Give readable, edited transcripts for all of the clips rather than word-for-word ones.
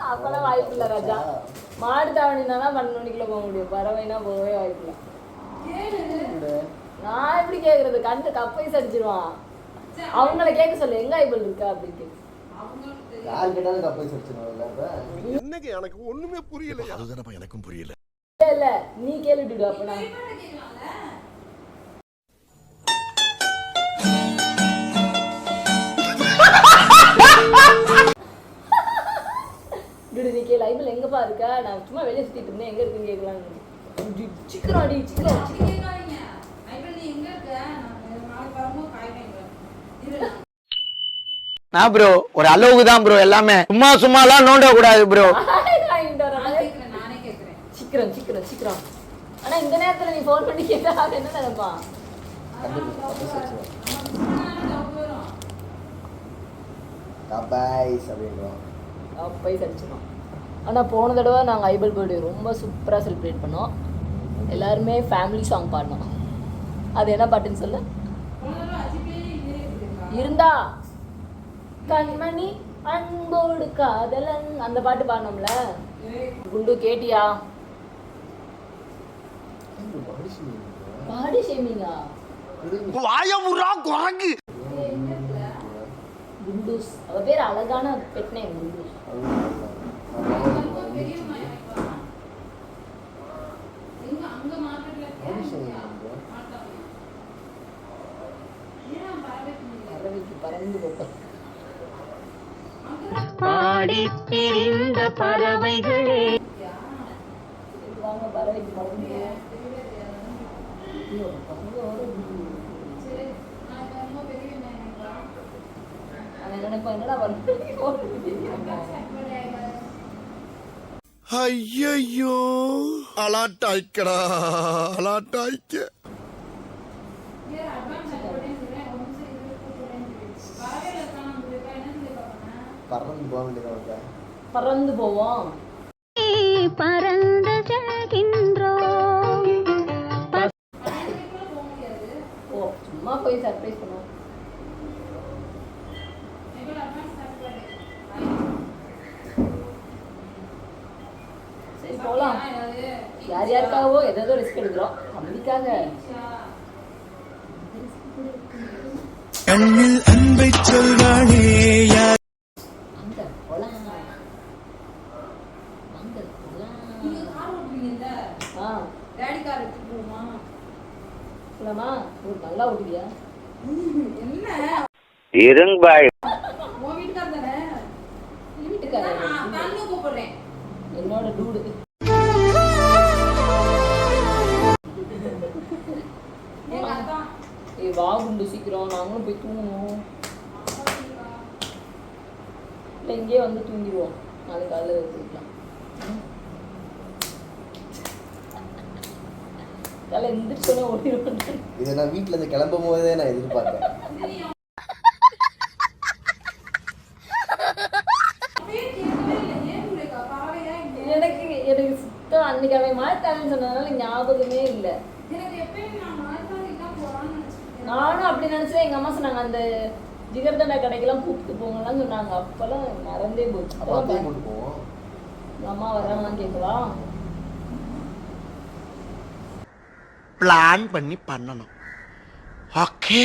அப்பெல்லாம் வாய்ப்பு இல்லை ராஜா. மாடு தாவணினாலாம் 12 மணிக்குள்ள போக முடியும், பறவைனா போகவே வாய்ப்பு இல்லை. நான் எப்படி கேக்குறது, கண்டு கப்பை சரிச்சிருவான். அவங்கள கேட்க சொல்லு, எங்க ஐபிள் இருக்கா அப்படின்னு. யார் கேட்டாலும் கப்பை சரிச்சிருவாங்க. என்னங்க எனக்கு ஒண்ணுமே புரியல. அதுதானப்பா எனக்கும் புரியல. இல்ல நீ கேளுட்டு அப்பனா. நீ கேளு, ஐபிள் எங்கப்பா இருக்கா? நான் சும்மா வெளியே சுத்திட்டு இருந்தேன், எங்க இருக்குன்னு கேட்கலான்னு. சீக்கிரம் அடி, சீக்கிரம். நான் ப்ரோ ஒரு அளவுக்கு தான் ப்ரோ, எல்லாமே சும்மா சும்மாலாம் நோண்ட கூடாது ப்ரோ. சீக்கிரம் சீக்கிரம் சீக்கிரம். ஆனா இந்த நேரத்துல நீ போன் பண்ணி கேட்டா என்ன நினைப்பான்? கப்பை சரிச்சிடும். ஆனா போன தடவை நாங்க ஐபிள் பர்த்டே ரொம்ப சூப்பரா செலிப்ரேட் பண்ணோம். எல்லாருமே ஃபேமிலி சாங் பாடினோம். அது என்ன பாட்டுன்னு சொல்லு. இருந்தா கண்மணி அன்போடு காதலன், அந்த பாட்டு பாடணும்ல. குண்டு கேட்டியா? பாடி ஷேமிங்கா? குண்டூஸ், அவ பேர் அழகான பெட் நேம் குண்டூஸ். பறந்து போப்பேன். பாடி பிரிந்த பறவைகளே, பறவைக்கு பறந்து நினைப்பா என்னடா ஐயோ அலாட்டாய்க்கடா அலாட்டாய்க்க. பறந்து போக வேண்டியதா? பறந்து போவோம். பறந்து செல்கின்றோம். ஓ சும்மா போய் சர்ப்ரைஸ் பண்ணுவோம். சரி போலாம். யார் யாருக்காகவோ ஏதோ ரிஸ்க் எடுக்கிறோம், அப்படிக்காக. கண்ணில் அன்பை சொல்வானே யார். நல்லா ஓட்டுவியா? இருங்க பாய். என்னோட டூடு. வா குண்டு சீக்கிரம், நாங்களும் போய் தூங்கணும். இல்லை இங்கேயே வந்து தூங்கிடுவோம், நாளைக்கு காலையில் தூக்கலாம். காலை எந்திரிச்சோன்னே ஓடிடுவோம். இதை நான் வீட்டில் இருந்து கிளம்பும் போதே நான் எதிர்பார்த்தேன். எனக்கு எனக்கு சுத்தம் அன்னைக்கு அவன் மாட்டாங்கன்னு சொன்னதுனால ஞாபகமே இல்லை. நானும் அப்படி நினைச்சேன். எங்க அம்மா சொன்னாங்க அந்த ஜிகர்தண்டா கடைக்கெல்லாம் கூப்பிட்டு போங்கலாம் சொன்னாங்க. அப்பெல்லாம் மறந்தே போச்சு. அம்மா வராங்களான்னு கேட்கவா? பிளான் பண்ணி பண்ணணும். ஓகே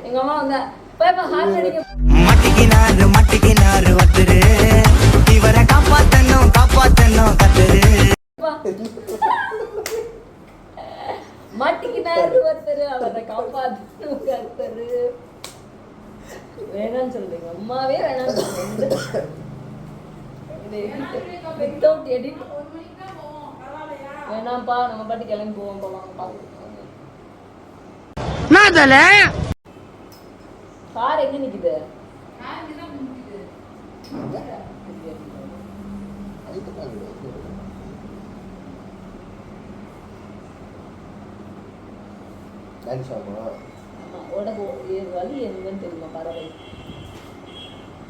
எங்க அம்மா வந்தா மட்டிக்கினாரு ஒருத்தரு, இவரை காப்பாத்தணும் காப்பாத்தணும் கத்துரு. மாட்டிக்கினாரு ஒருத்தரு, அவரை காப்பாத்தணும் கத்துரு. வேணான்னு சொல்றீங்க, அம்மாவே வேணான்னு சொல்றீங்க. வித்தவுட் எடிட் வேணாம்ப்பா, நம்ம பாட்டு கிளம்பி போவோம். போலாம் கார் எங்க நிக்குது? வழி எங்கன்னு தெரியுமா? பறவை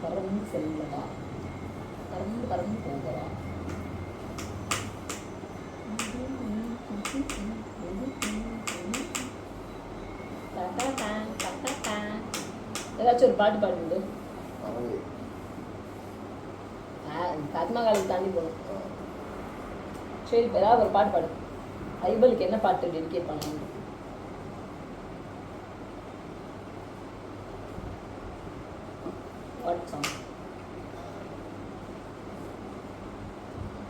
பறந்து செல்லமா, பறந்து பறந்து போகலாம். ஏதாச்சும் ஒரு பாட்டு பாடுங்க. அவங்க பத்மா காலேஜ் தாண்டி போகணும். சரி ஏதாவது ஒரு பாட்டு பாடு. ஐபலுக்கு என்ன பாட்டு டெடிகேட் பண்ணலாம்? What song?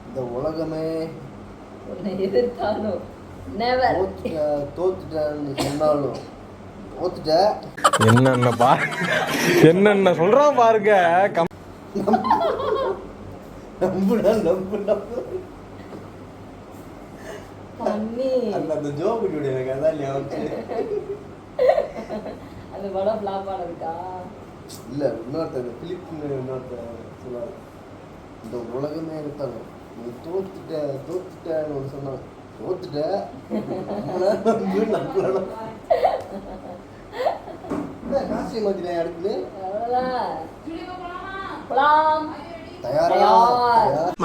இந்த உலகமே உன்னை எதிர்த்தாலும் நெவர். தோத்துட்டேன்னு சொன்னாலும் தோத்துட்ட என்னென்ன சொல்றான் பாருங்க. நம்புடா நம்பு நம்பு. பண்ணி அந்த ஜோக்குடைய எனக்கு அதான் ஞாபகம். அந்த படம் ஃப்ளாப் ஆனதுக்கா? இல்ல இன்னொருத்தர் பிலிப்னு இன்னொருத்தர் சொல்லுவாங்க, இந்த உலகமே எடுத்தாலும் நீ தோத்துட்டேன்னு ஒன்று சொன்னாங்க. தோத்துட்ட காசி மாதிரி அடுக்குது. தயாரா?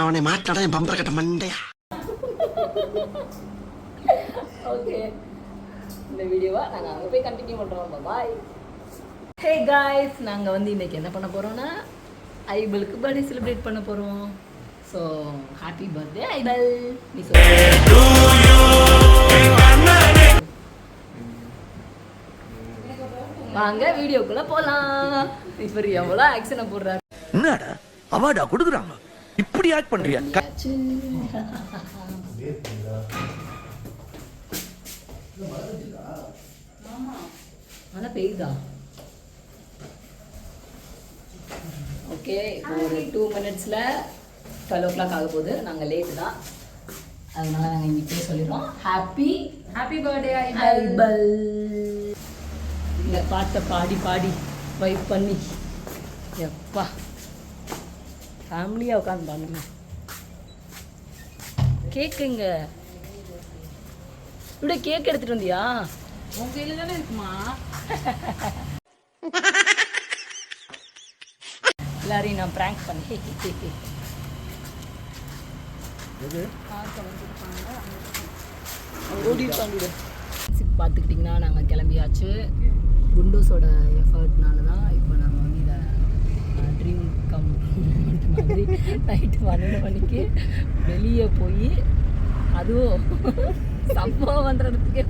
அவனை மாட்டாடா என் பம்பர கட்ட மண்டையா. ஓகே, இந்த வீடியோவை நாங்கள் அங்கே போய் கண்டினியூ பண்ணுறோம். பாய். ஹே காய்ஸ், நாங்கள் வந்து இன்றைக்கி என்ன பண்ண போகிறோன்னா ஐபலுக்கு பர்த்டே செலிப்ரேட் பண்ண போகிறோம். ஸோ ஹாப்பி பர்த்டே ஐபல். நீ வாங்க வீடியோக்குள்ளே போகலாம். இப்போ எவ்வளோ ஆக்ஷனை போடுறாரு. என்னடா அவார்டா கொடுக்குறாங்க, இப்படி ஆக்ட் பண்றியா? மழை பெய்யுதா? ஓகே, ஒரு 2 மினிட்ஸில் 12 o'clock ஆக போகுது. நாங்கள் லேட்டு தான், அதனால நாங்கள் இன்றைக்கே சொல்லிடுறோம் ஹாப்பி பர்த்டே ஐபல். இந்த பாட்டை பாடி பாடி வைப் பண்ணி எப்பா ஃபேமிலியாக உட்காந்து பாருங்க. கேக்குங்க, இப்படி கேக் எடுத்துட்டு வந்தியா? உங்க கையில தானே இருக்குமா? எல்லாரையும் நான் பிராங்க் பண்ணி பார்த்துக்கிட்டிங்கன்னா நாங்கள் கிளம்பியாச்சு. குண்டூஸோட எஃபர்ட்னால தான் இப்போ நாங்கள் வந்து இதை ட்ரீம் கம் மாதிரி நைட்டு 12 மணிக்கு வெளியே போய் அதுவும் சம்பவம் பண்ணுறதுக்கே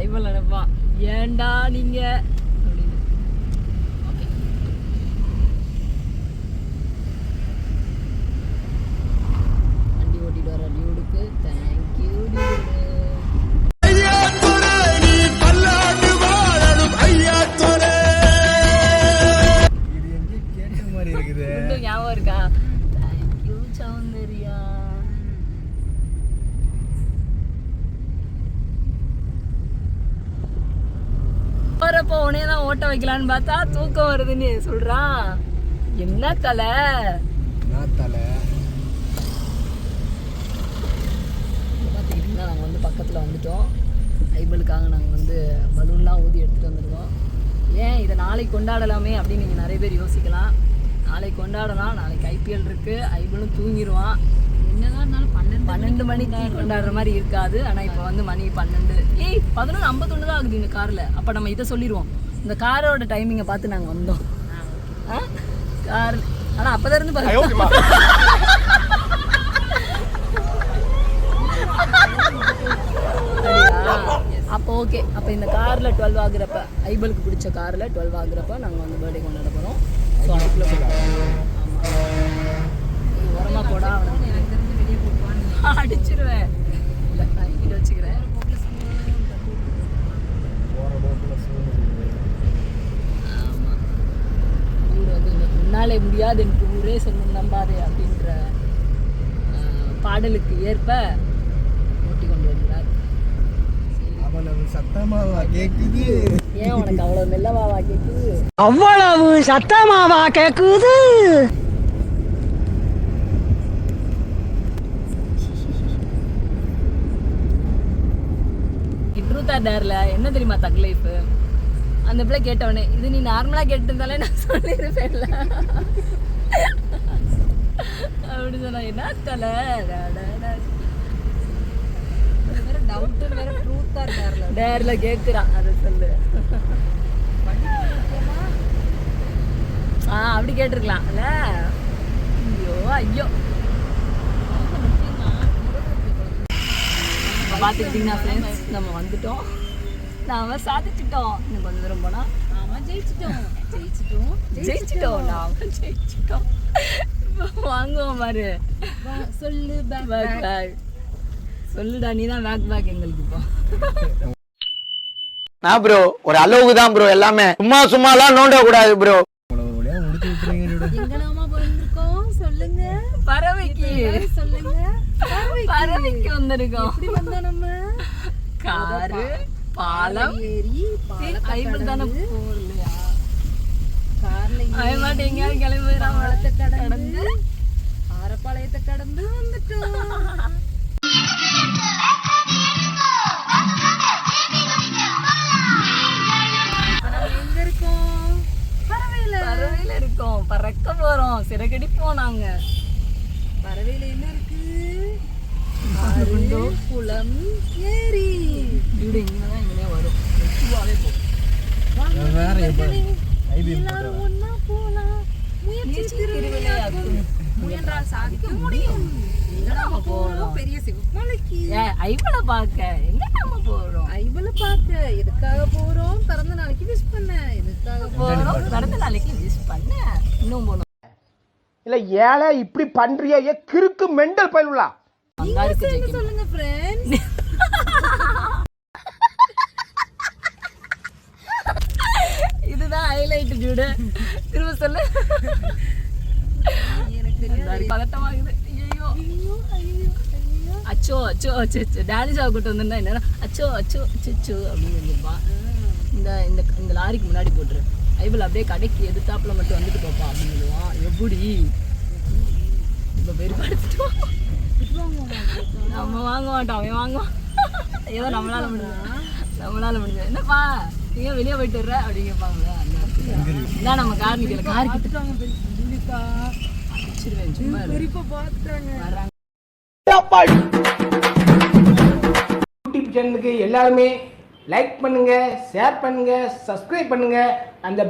ஐவல் நினைப்பா, ஏண்டா நீங்கள் அப்படின்னு. ஓகே, வண்டி ஓட்டிட்டு வர டியூடுக்கு தேங்க்யூ டியூடு. ஞாபகம் இருக்கா? தேங்க்யூ சௌந்தர்யா. போறப்போ உடனே தான் ஓட்ட வைக்கலான்னு பார்த்தா தூக்கம் வருதுன்னு சொல்றான். என்ன தலை பார்த்துக்கிட்டிங்கன்னா நாங்கள் வந்து பக்கத்தில் வந்துட்டோம். ஐபலுக்காக நாங்கள் வந்து பலூன்லாம் ஊதி எடுத்துகிட்டு வந்துருக்கோம். ஏன் இதை நாளைக்கு கொண்டாடலாமே அப்படின்னு நீங்கள் நிறைய பேர் யோசிக்கலாம். நாளைக்கு கொண்டாடலாம், நாளைக்கு ஐபிஎல் இருக்குது, ஐபலும் தூங்கிடுவான். என்னதான் இருந்தாலும் 12 மணிக்கு கொண்டாடுற மாதிரி இருக்காது. ஆனால் இப்போ வந்து மணி 12, 11:51 தான் ஆகுது இந்த காரில். அப்போ நம்ம இதை சொல்லிடுவோம், இந்த காரோட டைமிங்கை பார்த்து நாங்கள் வந்தோம். கார் ஆனால் அப்போ தான் இருந்து பாருங்க. அப்போ ஓகே, அப்போ இந்த காரில் 12 ஆகுறப்ப, ஐபலுக்கு பிடிச்ச காரில் 12 ஆகுறப்ப நாங்கள் வந்து பர்த்டே கொண்டாட போகிறோம். ஸோ அதுக்குள்ளே உரமாக போடா, அடிச்சிருவேன். இல்லை, நான் இங்கிட்ட வச்சுக்கிறேன். ஆமாம், ஊர் வந்து முன்னாலே முடியாது எனக்கு ஊரே சொல்லும் நம்பாதே அப்படின்ற பாடலுக்கு ஏற்ப ஓட்டி கொண்டு வருகிறார். சத்தமாவா கேக்குது? ஏன் உனக்கு அவ்வளவு மெல்லவாவா கேக்குது? அவ்வளவு சத்தமாவா கேக்குது? ட்ரூத் ஆர் டேர்ல என்ன தெரியுமா தக் லைஃப்? அந்த பிள்ளை கேட்டவனே, இது நீ நார்மலா கேட்டிருந்தாலே நான் சொல்லியிருப்பேன்ல அப்படி சொன்னா. என்ன தலை டவுட் வேற ட்ரூத்தா இருக்கார்ல. டேர்ல கேக்குறான் அதை சொல்லு. அப்படி கேட்டிருக்கலாம்ல. ஐயோ ஐயோ பார்த்துக்கிட்டிங்கன்னா ஃப்ரெண்ட்ஸ் நம்ம வந்துட்டோம், நாம சாதிச்சிட்டோம். இன்னும் கொஞ்சம் தூரம் போனால் ஆமா ஜெயிச்சிட்டோம். நாம ஜெயிச்சிட்டோம். வாங்குவோம் பாரு. சொல்லு பேக் சொல்லுடா, நீ தான் பேக் எங்களுக்கு இப்போ. நான் ப்ரோ ஒரு அளவுக்கு தான் ப்ரோ எல்லாமே, சும்மாலாம் நோண்ட கூடாது ப்ரோ. எங்கனாமா வந்திருக்கோம் சொல்லுங்க. பறவைக்கு சொல்லுங்க. பறவைக்கு வந்திருக்கோம். எப்படி வந்தா நம்ம? காரு பாலம் ஏறி ஐபிள் தானே போகலையா? கார்ல ஐமாட்ட எங்கேயாவது கிளம்பி பாலத்தை கடந்து ஆரப்பாளையத்தை கடந்து வந்துட்டோம். எங்க இருக்கோம்? பறவையில இருக்கோம், பறக்க போறோம், சிறகடிப்போம் நாங்க. பறவையில என்ன இருக்கு? ஆறு, குளம், ஏரி. வீடு இங்கதான் இங்கே வரும், மெதுவாவே போகும். எல்லாரும் ஒண்ணா போலாம். முயற்சி திருவிளையாடும். முயன்றால் சாதிக்க முடியும். எங்க நாம போறோம்? பெரிய சிவமலைக்கு. ஐபிள பார்க்க எங்க நாம போறோம்? ஐபிள பார்க்க. எதுக்காக போறோம்? பிறந்த நாளைக்கு விஷ் பண்ண. எதுக்காக போறோம்? பிறந்த நாளைக்கு விஷ் பண்ண. இன்னும் போனோம். இல்ல ஏழை இப்படி பண்றிய கிறுக்கு மெண்டல் பயிலுலா. நீங்க சொல்லுங்க ஃப்ரெண்ட்ஸ். இதுதான் ஹைலைட் ஜூடு. திரும்ப சொல்லு. எனக்கு தெரியாது. பதட்டமாகுது. ஐயோ அச்சோ அச்சோ அச்சோ. டேனிஷா கூட்டு வந்திருந்தா என்ன அச்சோ அச்சோ அச்சோ அப்படின்னு சொல்லியிருப்பான். இந்த லாரிக்கு முன்னாடி போட்டுரு. ஐபிள் அப்படியே கடைக்கு எதிர்த்தாப்புல மட்டும் வந்துட்டு போப்பா அப்படின்னு சொல்லுவான். எப்படி இப்போ பெருப்படுத்திட்டோம். நம்ம வாங்க மாட்டோம், அவன் வாங்குவான். ஏதோ நம்மளால முடிஞ்சது. என்னப்பா நீங்க வெளியே போயிட்டு வர்ற அப்படின்னு கேட்பாங்களே. அந்த நம்ம கார் நிற்கல, கார் கிட்டுட்டாங்க. சும்மா வர்றாங்க. யூடியூப் சேனலுக்கு எல்லாருமே லைக் பண்ணுங்க, ஷேர் பண்ணுங்க, சப்ஸ்கிரைப் பண்ணுங்க. அந்த